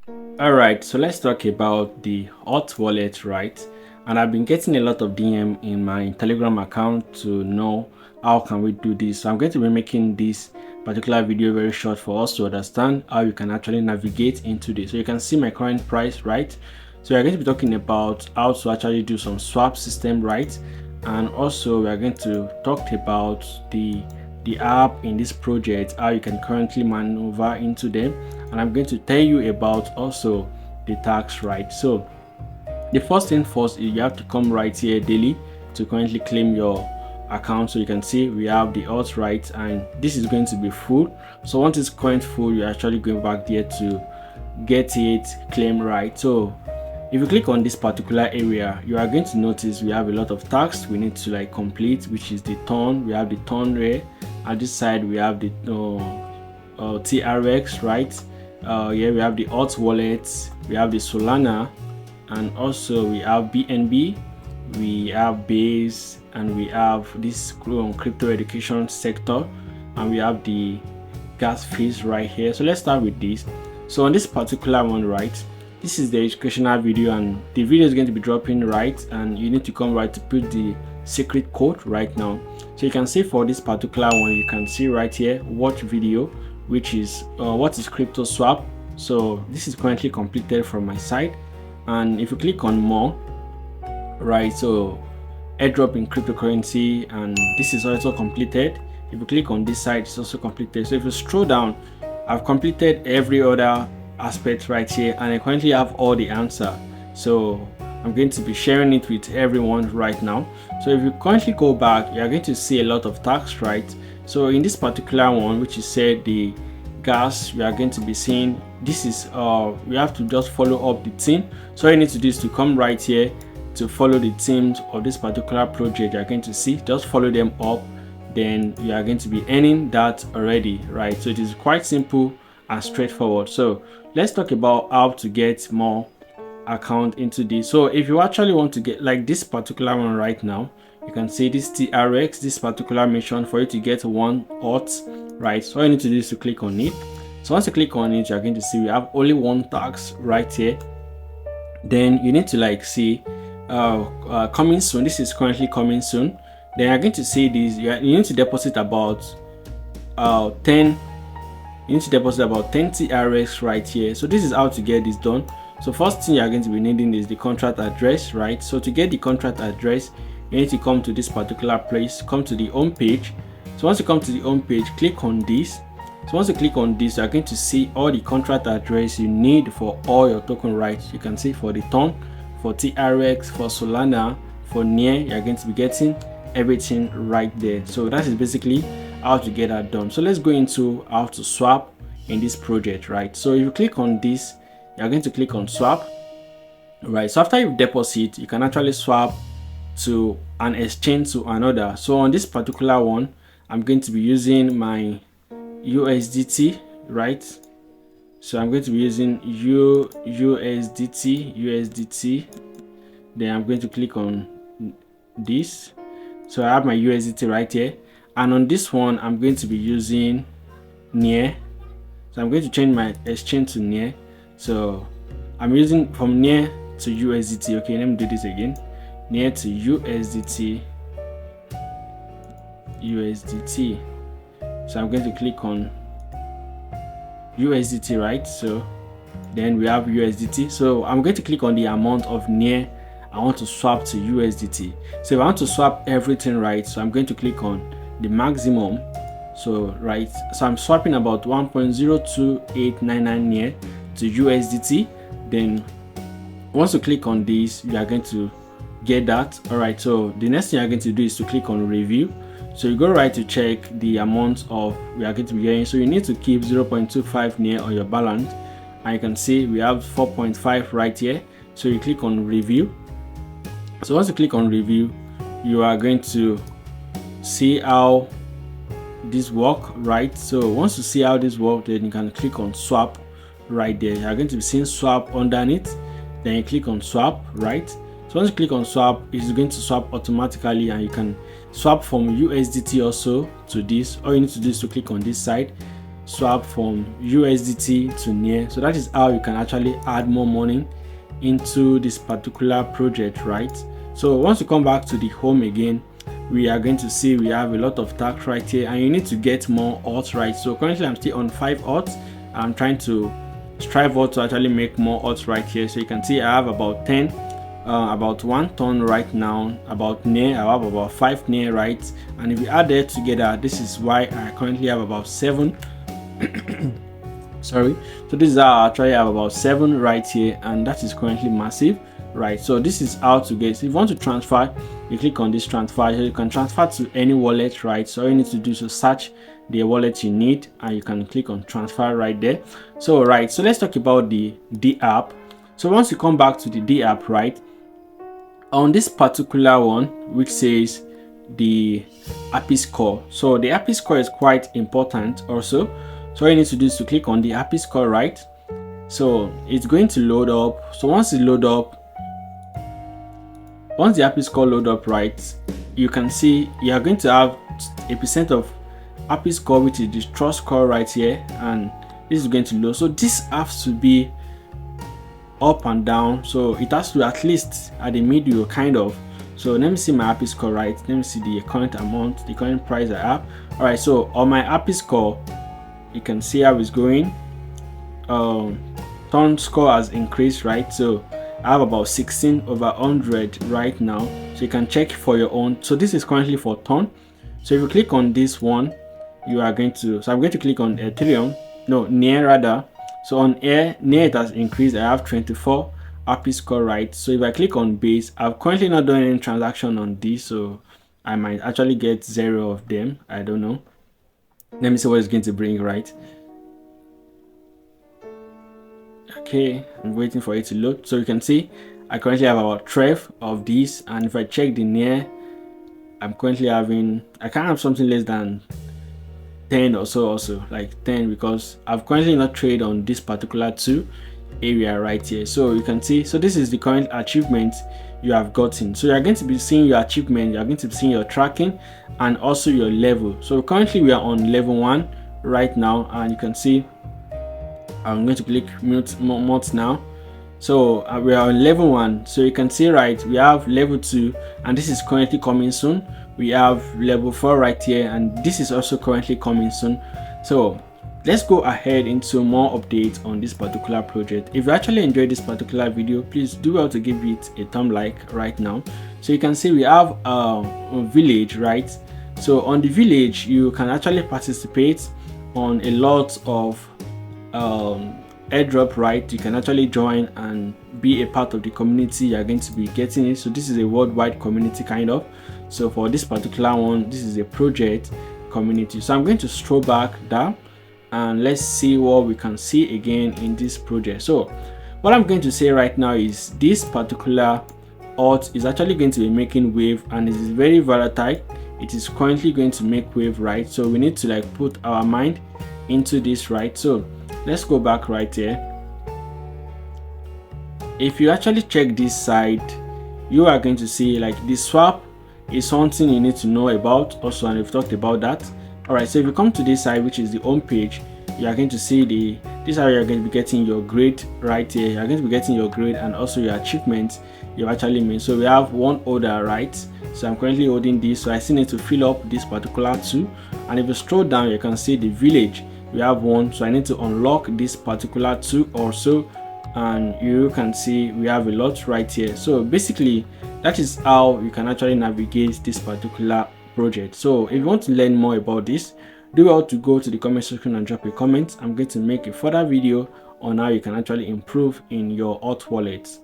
All right, so let's talk about the hot wallet, right? And I've been getting a lot of DM in my Telegram account to know how can we do this. So I'm going to be making this particular video very short for us to understand how you can actually navigate into this. So you can see my current price, right? So we're going to be talking about how to actually do some swap system, right? And also we are going to talk about the app in this project, how you can currently maneuver into them, and I'm going to tell you about also the tax, right? So the first thing first is you have to come right here daily to currently claim your account. So you can see we have the alt, right, and this is going to be full. So once it's current full, you're actually going back there to get it claim, right? So if you click on this particular area, you are going to notice we have a lot of tasks we need to like complete, which is the turn. We have the turn there. At this side we have the TRX, right? Here we have the alt wallet, we have the Solana, and also we have BNB, we have Base, and we have this crypto education sector, and we have the gas fees right here. So let's start with this. So on this particular one, right, this is the educational video, and the video is going to be dropping right, and you need to come right to put the secret code right now. So you can see for this particular one, you can see right here watch video, which is what is crypto swap. So this is currently completed from my side, and if you click on more, right, so airdrop in cryptocurrency, and this is also completed. If you click on this side, it's also completed. So if you scroll down, I've completed every other aspect right here, and I currently have all the answer. So I'm going to be sharing it with everyone right now. So if you currently go back, you are going to see a lot of tax, right? So in this particular one, which is said the gas, we are going to be seeing this is we have to just follow up the theme. So all you need to do is to come right here to follow the themes of this particular project. You are going to see, just follow them up, then you are going to be earning that already, right? So it is quite simple and straightforward. So let's talk about how to get more account into this. So if you actually want to get like this particular one right now, you can see this TRX, this particular mission, for you to get one hot, right? So all you need to do is to click on it. So once you click on it, you're going to see we have only one tax right here. Then you need to like see coming soon. This is currently coming soon. Then you're going to see this. You need to deposit about 10. You need to deposit about 10 TRX right here. So this is how to get this done. So first thing you're going to be needing is the contract address, right? So to get the contract address, you need to come to this particular place, come to the home page. So once you come to the home page, click on this. So once you click on this, you're going to see all the contract address you need for all your token rights. You can see for the TON, for TRX, for Solana, for NIR, you're going to be getting everything right there. So that is basically how to get that done. So let's go into how to swap in this project, right? So if you click on this, you're going to click on swap, right? So after you deposit, you can actually swap to an exchange to another. So on this particular one, I'm going to be using my USDT, right? So I'm going to be using USDT. Then I'm going to click on this. So I have my USDT right here, and on this one I'm going to be using NIR. So I'm going to change my exchange to NIR. So I'm using from NIR to USDT. Okay, let me do this again. NIR to USDT. So I'm going to click on USDT, right? So then we have USDT. So I'm going to click on the amount of NIR I want to swap to USDT. So if I want to swap everything, right, so I'm going to click on the maximum. So right, so I'm swapping about 1.02899 NIR to USDT. Then once you click on this, you are going to get that. All right, so the next thing you're going to do is to click on review. So you go right to check the amount of we are going to be getting. So you need to keep 0.25 NIR on your balance, and you can see we have 4.5 right here. So you click on review. So once you click on review, you are going to see how this work, right? So once you see how this work, then you can click on swap right there. You are going to be seeing swap underneath. Then you click on swap, right? So once you click on swap, it's going to swap automatically, and you can swap from USDT also to this. All you need to do is to click on this side. swap from USDT to NEAR. So that is how you can actually add more money into this particular project, right? So once you come back to the home again, we are going to see we have a lot of tax right here, and you need to get more odds, right? So currently I'm still on 5 odds. I'm trying to strive out to actually make more odds right here. So you can see I have about 10, about 1 ton right now, about NEAR. I have about 5 NEAR, right? And if you add that together, this is why I currently have about 7. Sorry, so this is how I actually have about 7 right here, and that is currently massive, right? So this is how to get. So if you want to transfer, you click on this transfer. So you can transfer to any wallet, right? So all you need to do is to search the wallet you need, and you can click on transfer right there. So right, so let's talk about the app. So once you come back to the app, right, on this particular one which says the HAPI score, so the HAPI score is quite important also. So all you need to do is to click on the HAPI score, right? So it's going to load up. So once it load up, once the HAPI score load up, right, you can see you are going to have a percent of HAPI score, which is the trust score right here, and this is going to load. So this has to be up and down, so it has to at least at the middle kind of. So let me see my HAPI score, right? Let me see the current amount, the current price I have. All right, so on my HAPI score, you can see how it's going. Ton score has increased, right? So I have about 16 over 100 right now, so you can check for your own. So this is currently for ton. So if you click on this one, you are going to, so I'm going to click on Ethereum, no, NEAR rather. So on NEAR it has increased. I have 24 HAPI score, right? So if I click on base, I've currently not done any transaction on this, so I might actually get 0 of them. I don't know. Let me see what it's going to bring, right? Okay, I'm waiting for it to load. So you can see I currently have about 12 of these, and if I check the NEAR, I'm currently having, I can't have something less than 10 or so, also like 10, because I've currently not traded on this particular 2 area right here. So you can see, so this is the current achievement you have gotten. So you're going to be seeing your achievement, you're going to be seeing your tracking, and also your level. So currently we are on level 1 right now, and you can see I'm going to click mute mods now. So we are on level 1. So you can see, right, we have level 2, and this is currently coming soon. We have level 4 right here, and this is also currently coming soon. So let's go ahead into more updates on this particular project. If you actually enjoyed this particular video, please do well to give it a thumb like right now. So you can see we have a village, right? So on the village, you can actually participate on a lot of airdrop, right? You can actually join and be a part of the community. You're going to be getting it. So this is a worldwide community kind of. So for this particular one, this is a project community. So I'm going to scroll back down, and let's see what we can see again in this project. So what I'm going to say right now is this particular alt is actually going to be making wave, and it is very volatile. It is currently going to make wave, right? So we need to like put our mind into this, right? So let's go back right here. If you actually check this side, you are going to see like the swap is something you need to know about also, and we've talked about that. All right, so if you come to this side, which is the home page, you are going to see this is how you're going to be getting your grade right here. You're going to be getting your grade and also your achievements you've actually made. So we have one order, right? So I'm currently holding this, so I still need to fill up this particular 2. And if you scroll down, you can see the village, we have 1, so I need to unlock this particular 2 also, and you can see we have a lot right here. So basically that is how you can actually navigate this particular project. So if you want to learn more about this, do well to go to the comment section and drop a comment. I'm going to make a further video on how you can actually improve in your hot wallet.